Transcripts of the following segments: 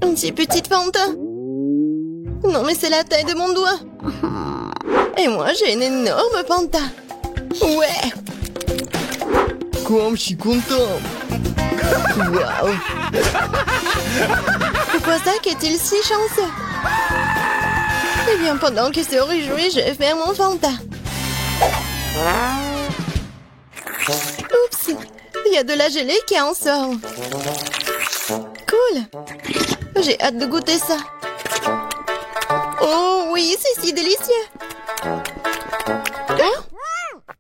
Une si petite Fanta. Non, mais c'est la taille de mon doigt. Et moi, j'ai une énorme Fanta. Ouais. Comme je suis content. Waouh. Pourquoi Zach est-il si chanceux? Eh bien, pendant qu'il se réjouit, je vais faire mon Fanta. Oups. Il y a de la gelée qui en sort. Cool. J'ai hâte de goûter ça. Oh oui, c'est si délicieux. Hein?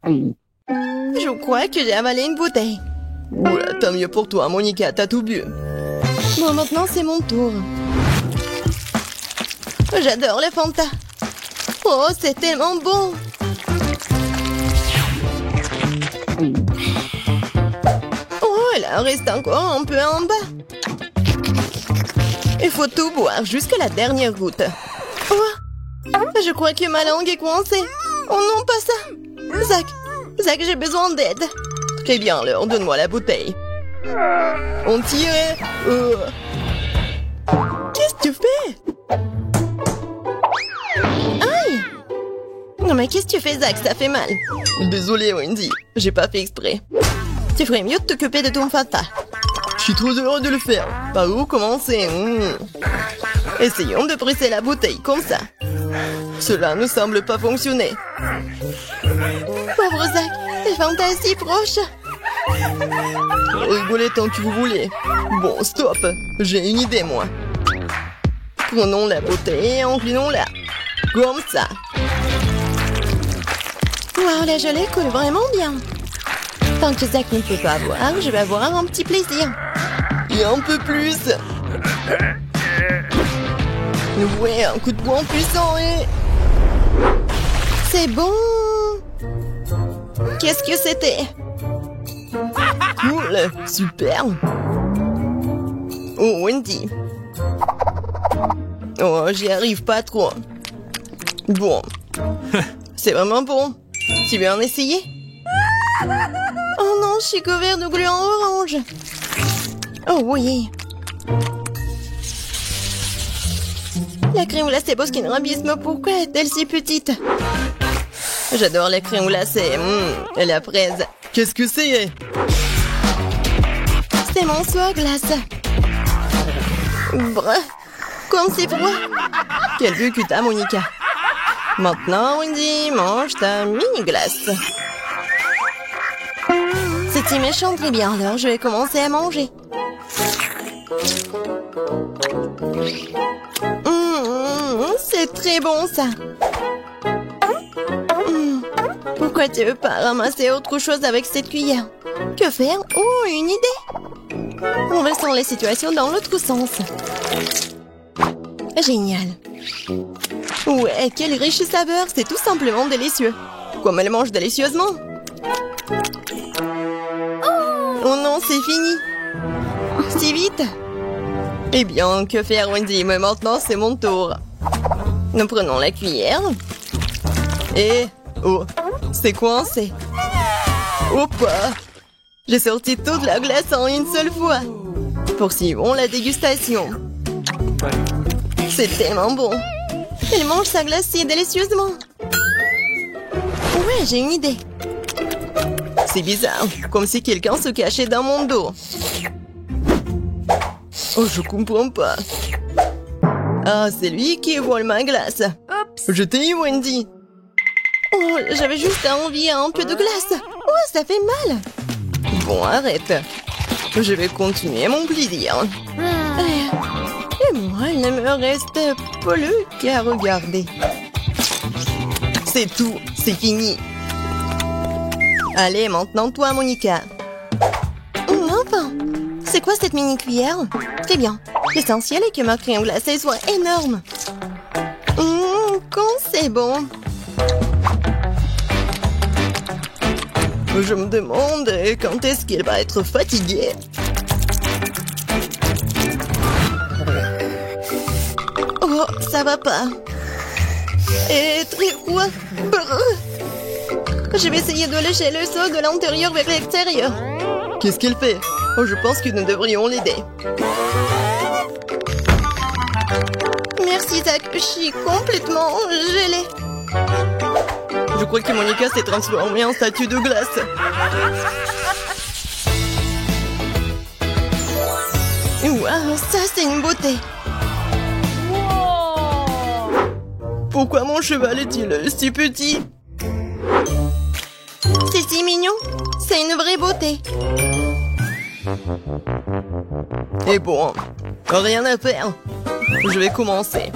Je crois que j'ai avalé une bouteille. Oula, tant mieux pour toi, Monica, t'as tout bu. Bon, maintenant c'est mon tour. J'adore les Fanta. Oh, c'est tellement bon. Oh, il en reste encore un peu en bas. Il faut tout boire jusqu'à la dernière goutte. Oh, je crois que ma langue est coincée. Oh non, pas ça. Zach, j'ai besoin d'aide. Très bien, alors, donne-moi la bouteille. On tire. Qu'est-ce que tu fais? Aïe! Non mais qu'est-ce que tu fais, Zach? Ça fait mal. Désolé, Wendy, j'ai pas fait exprès. Tu ferais mieux de t'occuper de ton Fanta. Je suis trop heureux de le faire. Par où commencer? Essayons de presser la bouteille comme ça. Cela ne semble pas fonctionner. Pauvre Zach, le Fanta est si proche. Rigolez tant que vous voulez. Bon, stop. J'ai une idée, moi. Prenons la bouteille et inclinons-la. Comme ça. Wow, la gelée coule vraiment bien. Tant que Zach ne peut pas boire, je vais avoir un petit plaisir. Et un peu plus. Ouais, un coup de poing puissant et... C'est bon. Qu'est-ce que c'était? Cool, super. Oh, Wendy. Oh, j'y arrive pas trop. Bon. C'est vraiment bon. Tu veux en essayer? Oh non, je suis couvert de gluants orange. Oh oui. La crème glacée Baskin Robbins, pourquoi est-elle si petite? J'adore la crème glacée. Et la fraise. Qu'est-ce que c'est? C'est mon soie glace. Bref, comme c'est froid. Quel vue que t'as, Monica. Maintenant, Wendy, mange ta mini-glace. C'est si méchant, très bien. Alors, je vais commencer à manger. C'est très bon, ça. Pourquoi tu veux pas ramasser autre chose avec cette cuillère? Que faire? Oh, une idée! Renversons les situations dans l'autre sens. Génial. Ouais, quelle riche saveur. C'est tout simplement délicieux. Comme elle mange délicieusement. Oh non, c'est fini. Si vite. Eh bien, que faire, Wendy? Mais maintenant, c'est mon tour. Nous prenons la cuillère. Et... Oh, c'est coincé. Hop! J'ai sorti toute la glace en une seule fois. Poursuivons la dégustation. C'est tellement bon. Elle mange sa glace si délicieusement. Ouais, j'ai une idée. C'est bizarre, comme si quelqu'un se cachait dans mon dos. Oh, je comprends pas. Ah, c'est lui qui vole ma glace. Oups. Je t'ai eu, Wendy. Oh, j'avais juste envie d'un peu de glace. Oh, ça fait mal. Bon, arrête. Je vais continuer mon plaisir. Et moi, il ne me reste plus qu'à regarder. C'est tout, c'est fini. Allez, maintenant toi, Monica. Enfin, c'est quoi cette mini-cuillère? Très bien. L'essentiel est que ma crème glacée soit énorme. Quand c'est bon. Je me demande quand est-ce qu'elle va être fatiguée. Oh, ça va pas. Et très froid. Je vais essayer de lécher le seau de l'intérieur vers l'extérieur. Qu'est-ce qu'elle fait? Oh, je pense que nous devrions l'aider. Merci, Zach. Je suis complètement gelée. Je crois que Monica s'est transformée en statue de glace. Waouh, ça c'est une beauté. Pourquoi mon cheval est-il si petit? C'est si mignon. C'est une vraie beauté. Et bon, rien à faire. Je vais commencer.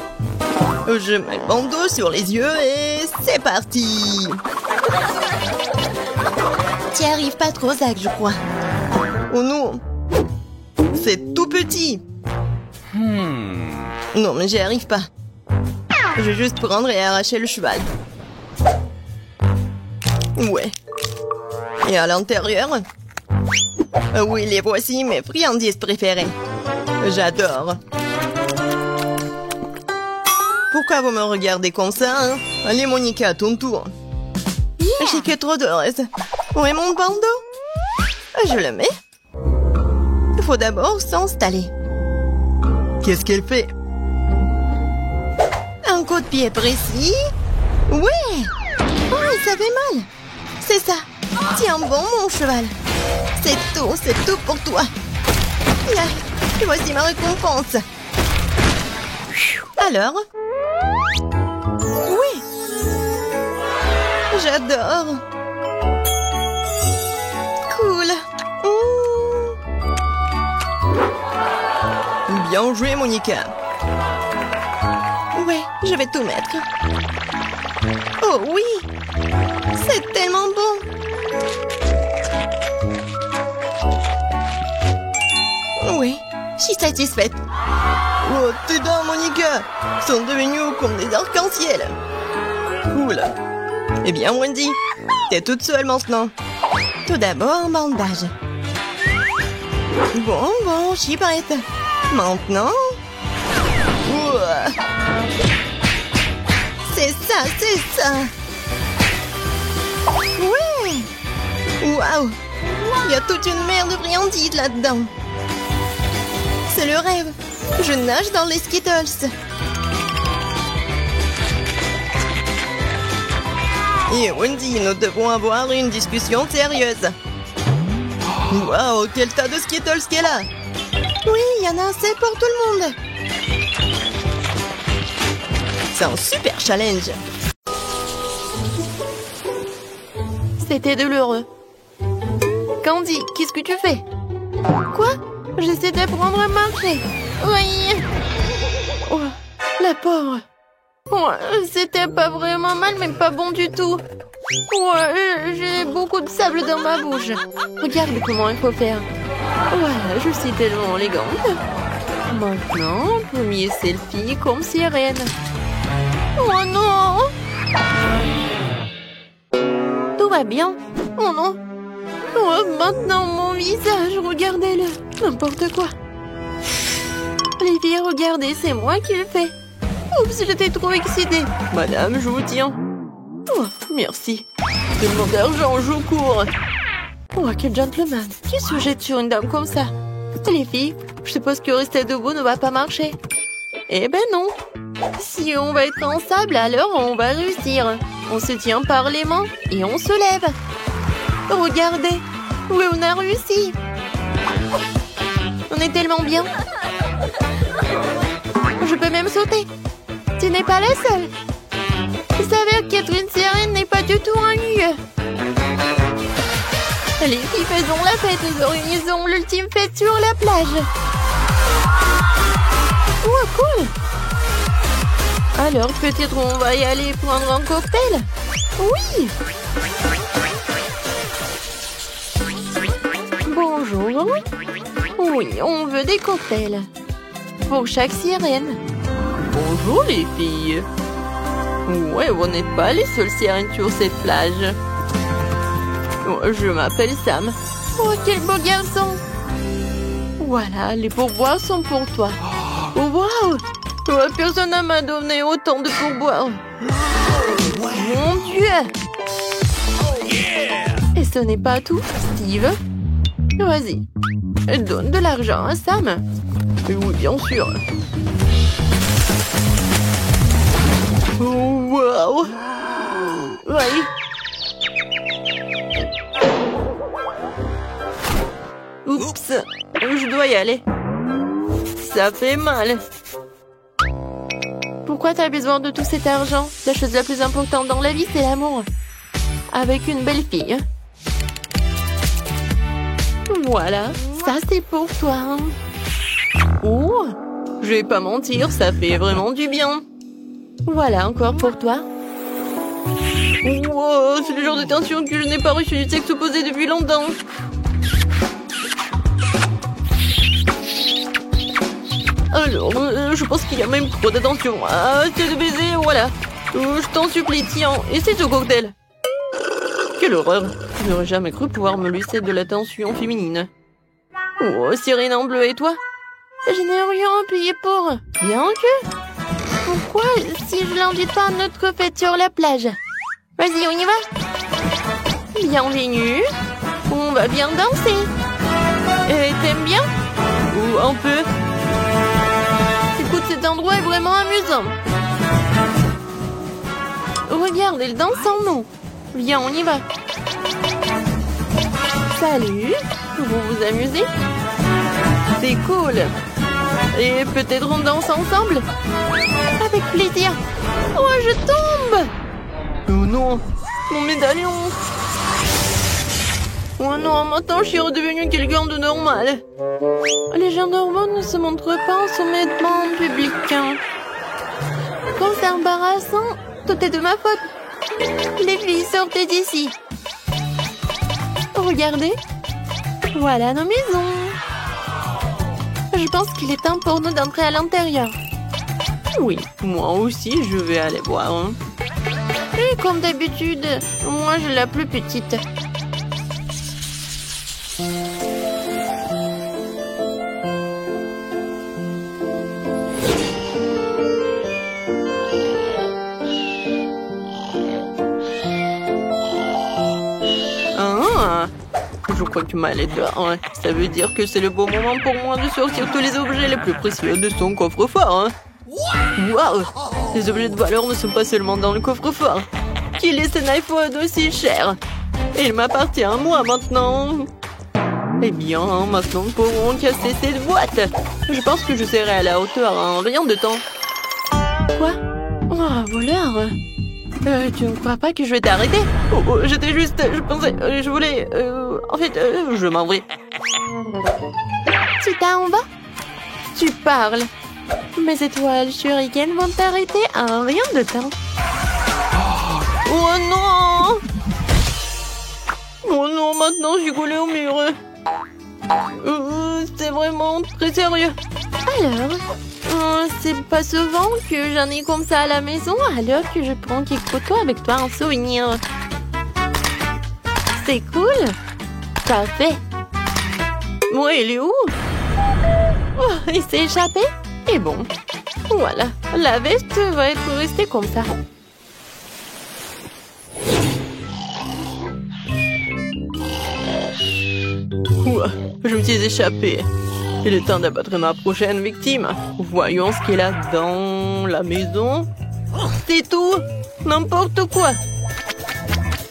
Je mets le bandeau sur les yeux et c'est parti. T'y arrives pas trop, Zach, je crois. Oh non, c'est tout petit. Non, mais j'y arrive pas. Je vais juste prendre et arracher le cheval. Ouais. Et à l'intérieur? Oui, les voici mes friandises préférées. J'adore. Pourquoi vous me regardez comme ça, hein? Allez, Monica, à ton tour. J'ai que trop de reste. Où est mon bandeau? Je le mets. Il faut d'abord s'installer. Qu'est-ce qu'elle fait? Un coup de pied précis. Ouais. Oh, ça fait mal. C'est ça. Tiens bon, mon cheval. C'est tout pour toi. Là, voici ma récompense. Alors? Oui. J'adore. Cool. Bien joué, Monica. Ouais, je vais tout mettre. Oh oui. C'est tellement bon. Oui, je suis satisfaite. Oh, tes dents, Monica, sont devenues comme des arcs-en-ciel. Cool. Eh bien, Wendy, t'es toute seule maintenant. Tout d'abord, un bandage. Bon, je suis prête. Maintenant... Ouah. C'est ça. Ouais. Waouh. Il y a toute une mer de friandises là-dedans. C'est le rêve. Je nage dans les Skittles. Et Wendy, nous devons avoir une discussion sérieuse. Waouh, quel tas de Skittles qu'elle a! Oui, il y en a assez pour tout le monde. C'est un super challenge. C'était douloureux. Candy, qu'est-ce que tu fais? Quoi? J'essaie d'apprendre à marcher. Oui. Oh, la pauvre. Ouais, c'était pas vraiment mal, mais pas bon du tout. Ouais, j'ai beaucoup de sable dans ma bouche. Regarde comment il faut faire. Voilà, je suis tellement élégante. Maintenant, premier selfie comme sirène. Oh non! Tout va bien. Oh non! Oh, maintenant mon visage, regardez-le. N'importe quoi. Les filles, regardez, c'est moi qui le fais. Oups, j'étais trop excitée. Madame, je vous tiens. Oh, merci. Tellement d'argent, je cours. Oh, quel gentleman. Qui se jette sur une dame comme ça? Les filles, je suppose que rester debout ne va pas marcher. Eh ben non. Si on va être en sable, alors on va réussir. On se tient par les mains et on se lève. Regardez. Oui, on a réussi. On est tellement bien. Je peux même sauter. Tu n'es pas la seule. Il s'avère qu'être une sirène n'est pas du tout ennuyeux. Les filles, faisons la fête. Nous organisons l'ultime fête sur la plage. Oh, cool. Alors, peut-être on va y aller prendre un cocktail? Oui. Bonjour. Oui, on veut des cocktails. Pour chaque sirène. Bonjour les filles. Ouais, vous n'êtes pas les seules sirènes sur cette plage. Je m'appelle Sam. Oh, quel beau garçon. Voilà, les pourboires sont pour toi. Oh, wow. Personne ne m'a donné autant de pourboires. Mon Dieu. Et ce n'est pas tout, Steve. Vas-y, donne de l'argent à Sam. Oui, bien sûr. Oh, wow. Oui. Oups, je dois y aller. Ça fait mal. Pourquoi t'as besoin de tout cet argent? La chose la plus importante dans la vie, c'est l'amour. Avec une belle fille. Voilà, ça c'est pour toi. Oh, je vais pas mentir, ça fait vraiment du bien. Voilà encore pour toi. Wow, c'est le genre de tension que je n'ai pas reçu du sexe opposé depuis longtemps. Alors, je pense qu'il y a même trop d'attention. Ah, c'est de baiser, voilà. Je t'en supplie, tiens, et c'est ce cocktail. Quelle horreur. Je n'aurais jamais cru pouvoir me laisser de l'attention féminine. Oh, sirène en bleu, et toi? Je n'ai rien à payer pour. Bien que... Pourquoi si je l'invite pas à notre fête sur la plage? Vas-y, on y va. Bienvenue. On va bien danser. Et t'aimes bien? Ou un peu. Écoute, cet endroit est vraiment amusant. Regarde, elle danse en nous. Viens, on y va. Salut. Vous vous amusez? C'est cool. Et peut-être on danse ensemble? Avec plaisir. Oh, je tombe. Oh non, mon médaillon. Oh non, maintenant je suis redevenue quelqu'un de normal. Les gens normaux ne se montrent pas en soumettement en public. Quand c'est embarrassant, tout est de ma faute. Les filles, sortez d'ici. Regardez. Voilà nos maisons. Je pense qu'il est temps pour nous d'entrer à l'intérieur. Oui, moi aussi je vais aller voir. Hein. Et comme d'habitude, moi j'ai la plus petite. Ah, je crois que Mal est dehors. Hein. Ça veut dire que c'est le bon moment pour moi de sortir tous les objets les plus précieux de son coffre-fort. Hein. Waouh! Les objets de valeur ne sont pas seulement dans le coffre-fort. Qui laisse un iPhone aussi cher? Il m'appartient à moi maintenant. Eh bien, maintenant nous pourrons casser cette boîte. Je pense que je serai à la hauteur en rien de temps. Quoi? Oh, voleur! Tu ne crois pas que je vais t'arrêter? Oh, j'étais juste... Je pensais... je voulais... en fait, je m'en vais. Tu t'en vas? Tu parles. Mes étoiles shuriken vont t'arrêter en rien de temps. Oh non! Oh non, maintenant je suis collée au mur. C'est vraiment très sérieux. Alors, c'est pas souvent que j'en ai comme ça à la maison, alors que je prends quelques photos avec toi en souvenir. C'est cool. Parfait. Ouais, il est où? Oh, il s'est échappé? Et bon, voilà, la veste va être restée comme ça. Ouah, je me suis échappée. Il est temps d'abattre ma prochaine victime. Voyons ce qu'il a dans la maison. C'est tout, n'importe quoi.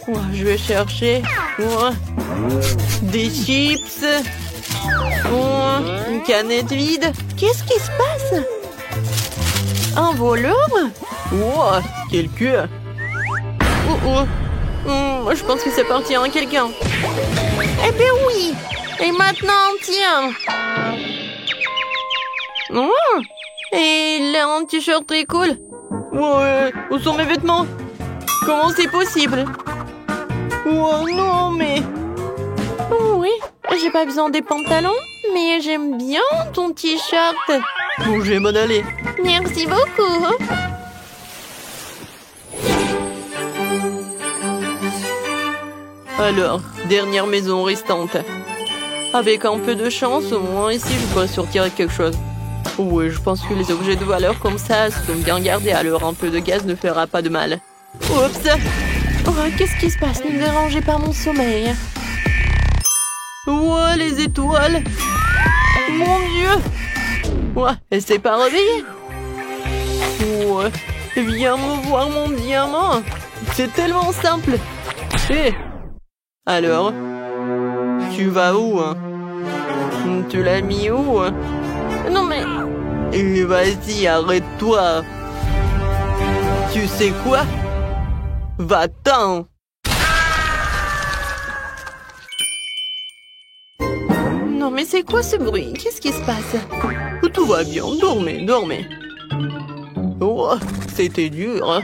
Ouah, je vais chercher des chips. Une canette vide. Qu'est-ce qui se passe? Un voleur? Wow, quel queue. Je pense que c'est parti à quelqu'un. Eh bien oui. Et maintenant, tiens. Et il a un t-shirt très cool. Ouais, où sont mes vêtements? Comment c'est possible? Oh non, mais... Oui, j'ai pas besoin des pantalons, mais j'aime bien ton t-shirt. Bon, je vais m'en aller. Merci beaucoup. Alors, dernière maison restante. Avec un peu de chance, au moins ici, je pourrais sortir avec quelque chose. Oui, je pense que les objets de valeur comme ça sont bien gardés, alors un peu de gaz ne fera pas de mal. Oups! Oh, qu'est-ce qui se passe? Ne me dérangez pas mon sommeil. Ouais, les étoiles! Mon Dieu! Ouais, elle s'est pas réveillée! Oh, viens me voir mon diamant. C'est tellement simple. Hé, alors, tu vas où? Tu l'as mis où? Non mais... Vas-y, arrête-toi. Tu sais quoi? Va-t'en. Non mais c'est quoi ce bruit? Qu'est-ce qui se passe? Tout va bien, dormez, dormez. Oh, c'était dur.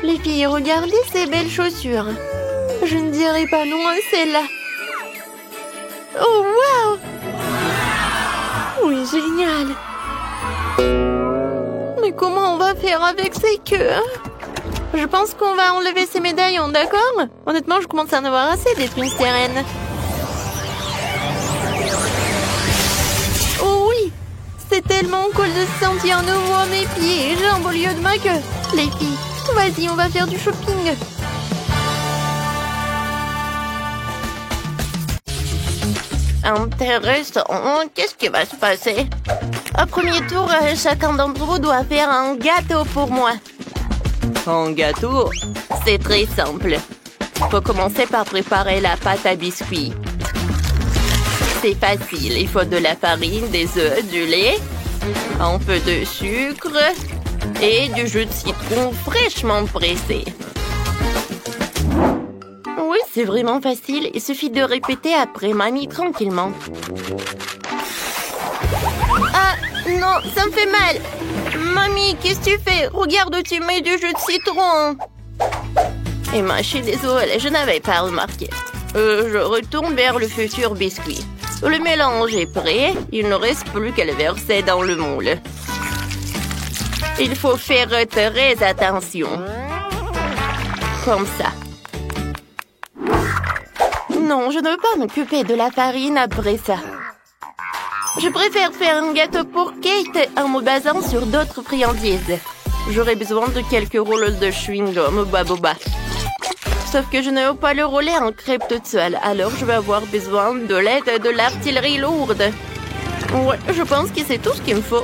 Les filles, regardez ces belles chaussures. Je ne dirais pas non à celle-là. Oh, waouh! Oui, génial. Mais comment on va faire avec ces queues? Je pense qu'on va enlever ces médaillons, d'accord? Honnêtement, je commence à en avoir assez d'être une sirène. Oh oui! C'est tellement cool de se sentir nouveau à mes pieds et jambes au lieu de ma queue. Les filles, vas-y, on va faire du shopping. Intéressant. Qu'est-ce qui va se passer? Au premier tour, chacun d'entre vous doit faire un gâteau pour moi. Un gâteau? C'est très simple. Faut commencer par préparer la pâte à biscuits. C'est facile. Il faut de la farine, des œufs, du lait, un peu de sucre et du jus de citron fraîchement pressé. Oui, c'est vraiment facile. Il suffit de répéter après mamie tranquillement. Ah, non, ça me fait mal. Mamie, qu'est-ce que tu fais? Regarde où tu mets du jus de citron. Emma, je suis désolée, je n'avais pas remarqué. Je retourne vers le futur biscuit. Le mélange est prêt. Il ne reste plus qu'à le verser dans le moule. Il faut faire très attention. Comme ça. Non, je ne veux pas m'occuper de la farine après ça. Je préfère faire un gâteau pour Kate en me basant sur d'autres friandises. J'aurai besoin de quelques rouleaux de chewing-gum boba. Sauf que je ne veux pas le rouler en crêpe toute seule, alors je vais avoir besoin de l'aide de l'artillerie lourde. Ouais, je pense que c'est tout ce qu'il me faut.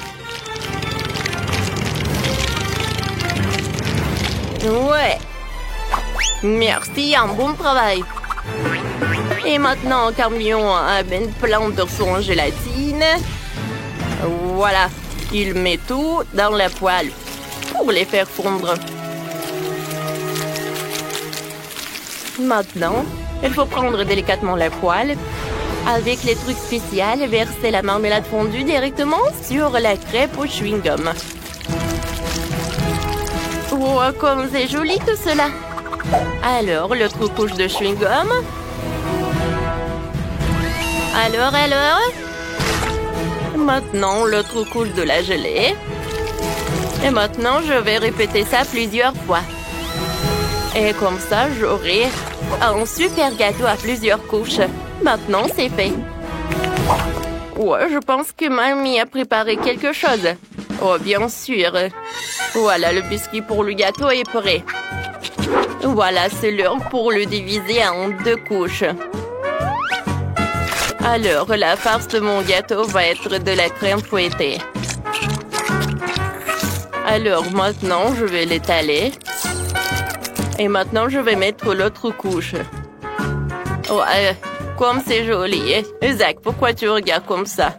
Ouais. Merci, un bon travail. Et maintenant, camion amène plein de son gélatine. Voilà, il met tout dans la poêle pour les faire fondre. Maintenant, il faut prendre délicatement la poêle. Avec les trucs spéciaux, verser la marmelade fondue directement sur la crêpe au chewing-gum. Oh, comme c'est joli tout cela! Alors, l'autre couche de chewing-gum. Alors? Maintenant, l'autre couche de la gelée. Et maintenant, je vais répéter ça plusieurs fois. Et comme ça, j'aurai un super gâteau à plusieurs couches. Maintenant, c'est fait. Ouais, je pense que mamie a préparé quelque chose. Oh, bien sûr. Voilà, le biscuit pour le gâteau est prêt. Voilà, c'est l'heure pour le diviser en 2 couches. Alors, la farce de mon gâteau va être de la crème fouettée. Alors, maintenant, je vais l'étaler. Et maintenant, je vais mettre l'autre couche. Oh, comme c'est joli. Zach, pourquoi tu regardes comme ça?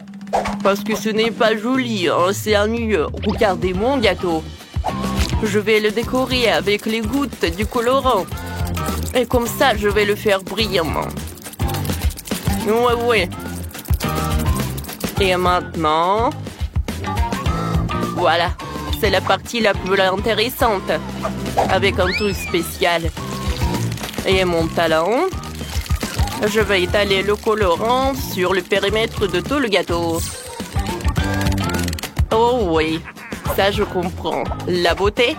Parce que ce n'est pas joli, hein, c'est ennuyeux. Regardez mon gâteau. Je vais le décorer avec les gouttes du colorant. Et comme ça, je vais le faire brillamment. Ouais. Et maintenant... Voilà. C'est la partie la plus intéressante. Avec un truc spécial. Et mon talon. Je vais étaler le colorant sur le périmètre de tout le gâteau. Oh oui, ça je comprends. La beauté.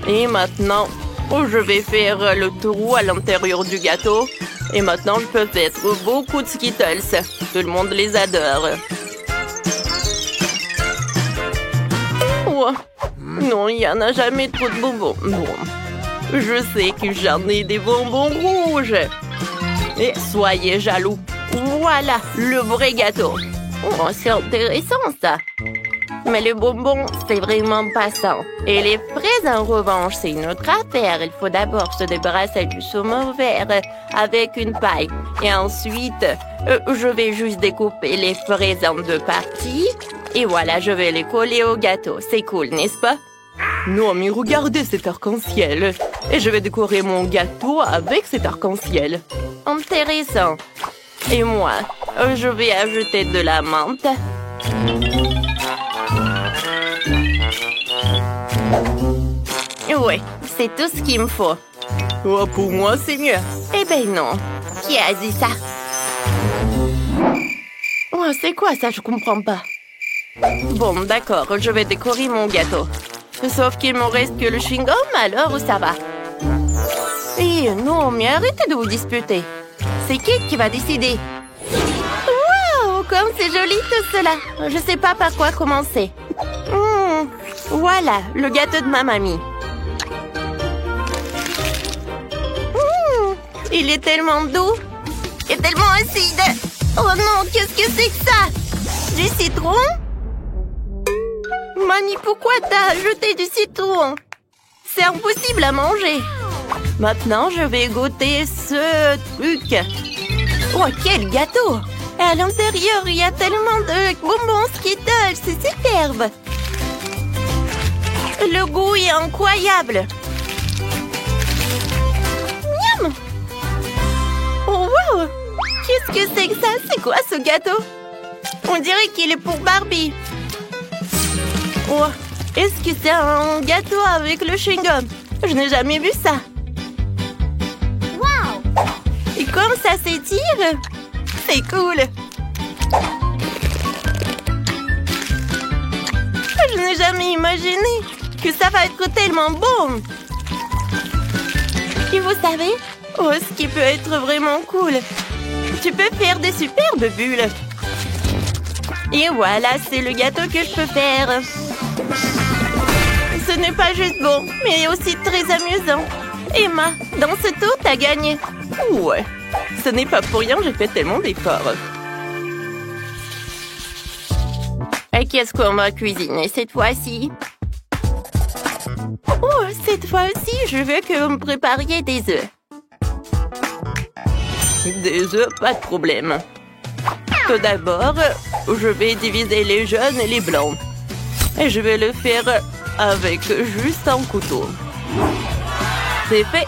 Et maintenant, je vais faire le trou à l'intérieur du gâteau. Et maintenant, je peux mettre beaucoup de Skittles. Tout le monde les adore. Oh, non, il n'y en a jamais trop de bonbons. Bon, je sais que j'en ai des bonbons rouges. Et soyez jaloux. Voilà, le vrai gâteau. Oh, c'est intéressant, ça. Mais le bonbon, c'est vraiment passant. Et les fraises, en revanche, c'est une autre affaire. Il faut d'abord se débarrasser du saumon vert avec une paille. Et ensuite, je vais juste découper les fraises en 2 parties. Et voilà, je vais les coller au gâteau. C'est cool, n'est-ce pas? Non, mais regardez cet arc-en-ciel. Et je vais décorer mon gâteau avec cet arc-en-ciel. Intéressant. Et moi, je vais ajouter de la menthe. Oui, c'est tout ce qu'il me faut. Oh, pour moi, c'est mieux. Eh ben non. Qui a dit ça? Oh, c'est quoi ça? Je comprends pas. Bon, d'accord, je vais décorer mon gâteau. Sauf qu'il me reste que le chewing-gum, alors ça va. Eh non, mais arrêtez de vous disputer. C'est qui va décider? Wow, comme c'est joli tout cela. Je sais pas par quoi commencer. Voilà, le gâteau de ma mamie. Il est tellement doux et tellement acide. Oh non, qu'est-ce que c'est que ça? Du citron? Mamie, pourquoi t'as ajouté du citron? C'est impossible à manger. Maintenant, je vais goûter ce truc. Oh, quel gâteau! À l'intérieur, il y a tellement de bonbons Skittles, c'est superbe. Le goût est incroyable. Miam! Oh, wow! Qu'est-ce que c'est que ça? C'est quoi ce gâteau? On dirait qu'il est pour Barbie. Oh, est-ce que c'est un gâteau avec le chewing-gum? Je n'ai jamais vu ça. Wow! Et comme ça s'étire, c'est cool. Je n'ai jamais imaginé que ça va être tellement bon. Et vous savez, oh, ce qui peut être vraiment cool, tu peux faire des superbes bulles. Et voilà, c'est le gâteau que je peux faire. Ce n'est pas juste bon, mais aussi très amusant. Emma, dans ce tour, t'as gagné. Ouais, ce n'est pas pour rien, j'ai fait tellement d'efforts. Et qu'est-ce qu'on va cuisiner cette fois-ci? Oh, cette fois-ci, je veux que vous me prépariez des œufs. Des œufs, pas de problème. Tout d'abord, je vais diviser les jaunes et les blancs. Et je vais le faire avec juste un couteau. C'est fait.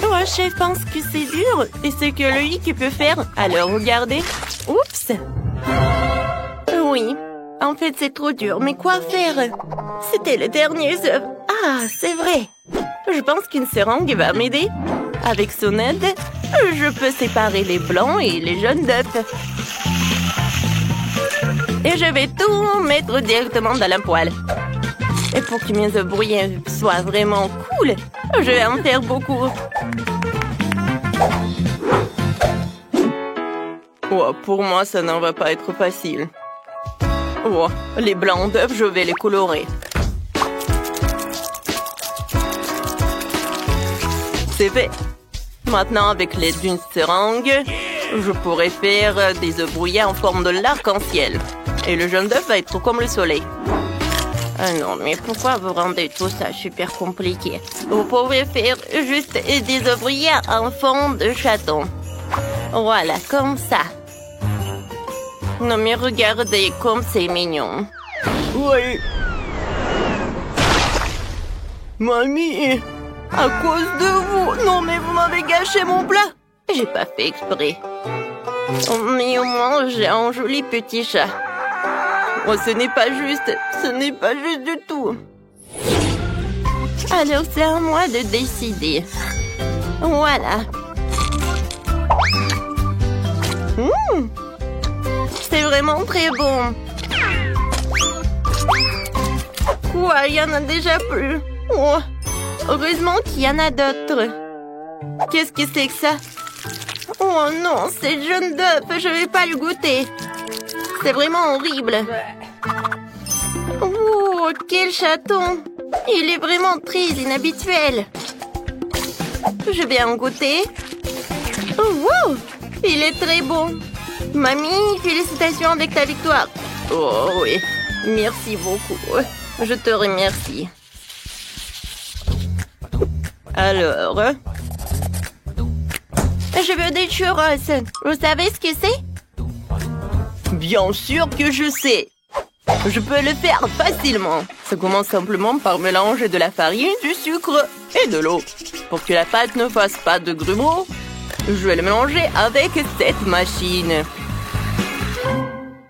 Oh, je pense que c'est dur. Et c'est que lui qui peut faire. Alors, regardez. Oups. Oui. En fait, c'est trop dur. Mais quoi faire? C'était les derniers œufs. Ah, c'est vrai. Je pense qu'une seringue va m'aider. Avec son aide, je peux séparer les blancs et les jaunes d'œufs. Et je vais tout mettre directement dans la poêle. Et pour que mes œufs brouillés soient vraiment cool, je vais en faire beaucoup. Oh, pour moi, ça n'en va pas être facile. Oh, les blancs d'œufs, je vais les colorer. C'est fait. Maintenant, avec l'aide d'une seringue, je pourrais faire des œufs brouillés en forme de l'arc-en-ciel. Et le jaune d'œuf va être comme le soleil. Ah non, mais pourquoi vous rendez tout ça super compliqué? Vous pouvez faire juste des œufs brouillés en forme de chaton. Voilà, comme ça. Non, mais regardez comme c'est mignon. Oui. Mamie, à cause de vous. Non, mais vous m'avez gâché mon plat. J'ai pas fait exprès. Mais au moins, j'ai un joli petit chat. Oh, ce n'est pas juste. Ce n'est pas juste du tout. Alors, c'est à moi de décider. Voilà. C'est vraiment très bon. Quoi, il y en a déjà plus. Oh, heureusement qu'il y en a d'autres. Qu'est-ce que c'est que ça? Oh non, c'est jaune d'œuf, je vais pas le goûter. C'est vraiment horrible. Oh, quel chaton. Il est vraiment très inhabituel. Je vais en goûter. Oh, wow, il est très bon. Mamie, félicitations avec ta victoire. Oh oui, merci beaucoup. Je te remercie. Alors... Je veux des churros. Vous savez ce que c'est? Bien sûr que je sais. Je peux le faire facilement. Ça commence simplement par mélanger de la farine, du sucre et de l'eau. Pour que la pâte ne fasse pas de grumeaux, je vais le mélanger avec cette machine.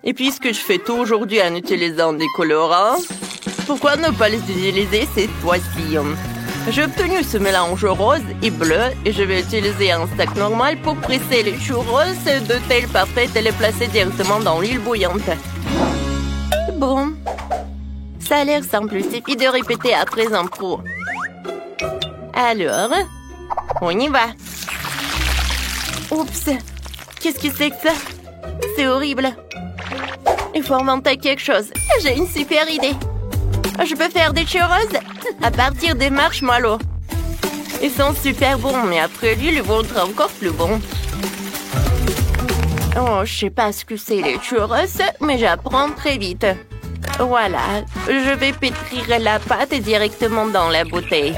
Et puisque je fais tout aujourd'hui en utilisant des colorants, pourquoi ne pas les utiliser cette fois-ci? J'ai obtenu ce mélange rose et bleu et je vais utiliser un sac normal pour presser les churros de telle parfaite et les placer directement dans l'huile bouillante. Bon, ça a l'air simple, il suffit de répéter à présent pro. Alors, on y va. Oups, qu'est-ce que c'est que ça? C'est horrible. Il faut inventer quelque chose. J'ai une super idée. Je peux faire des churros à partir des marshmallows. Ils sont super bons, mais après lui, ils vont être encore plus bons. Oh, je sais pas ce que c'est les churros, mais j'apprends très vite. Voilà, je vais pétrir la pâte directement dans la bouteille.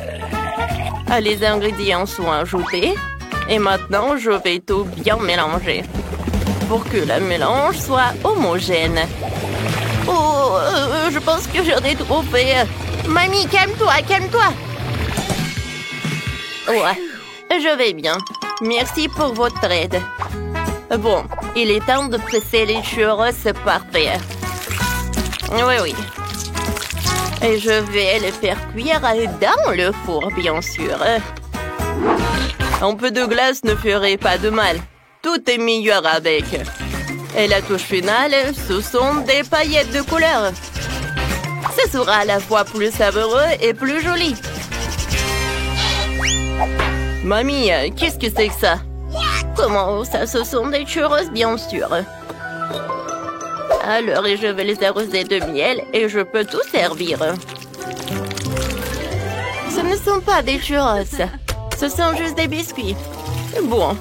Les ingrédients sont ajoutés. Et maintenant, je vais tout bien mélanger. Pour que le mélange soit homogène. Oh, je pense que j'en ai trop fait. Mamie, calme-toi, calme-toi. Ouais, je vais bien. Merci pour votre aide. Bon, il est temps de presser les churros parfaits. Oui. Et je vais les faire cuire dans le four, bien sûr. Un peu de glace ne ferait pas de mal. Tout est meilleur avec. Et la touche finale, ce sont des paillettes de couleur. Ce sera à la fois plus savoureux et plus joli. Mamie, qu'est-ce que c'est que ça? Comment ça? Ce sont des churros, bien sûr. Alors, je vais les arroser de miel et je peux tout servir. Ce ne sont pas des churros. Ce sont juste des biscuits. Bon.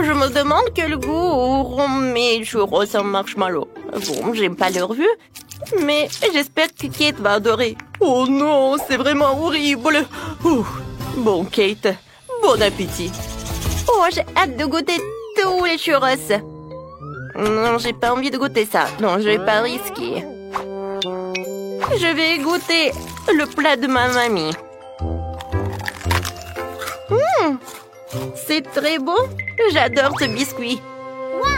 Je me demande quel goût auront mes churros en marshmallow. Bon, j'aime pas leur vue, mais j'espère que Kate va adorer. Oh non, c'est vraiment horrible. Bon, Kate, bon appétit. Oh, j'ai hâte de goûter tous les churros. Non, j'ai pas envie de goûter ça. Non, je vais pas risquer. Je vais goûter le plat de ma mamie. C'est très beau. J'adore ce biscuit.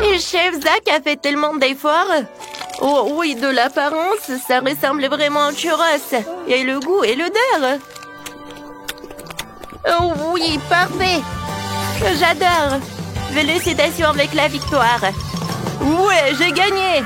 Et chef Zach a fait tellement d'efforts. Oh oui, de l'apparence, ça ressemble vraiment à un churros. Et le goût et l'odeur. Oh oui, parfait. J'adore. Félicitations avec la victoire. Ouais, j'ai gagné.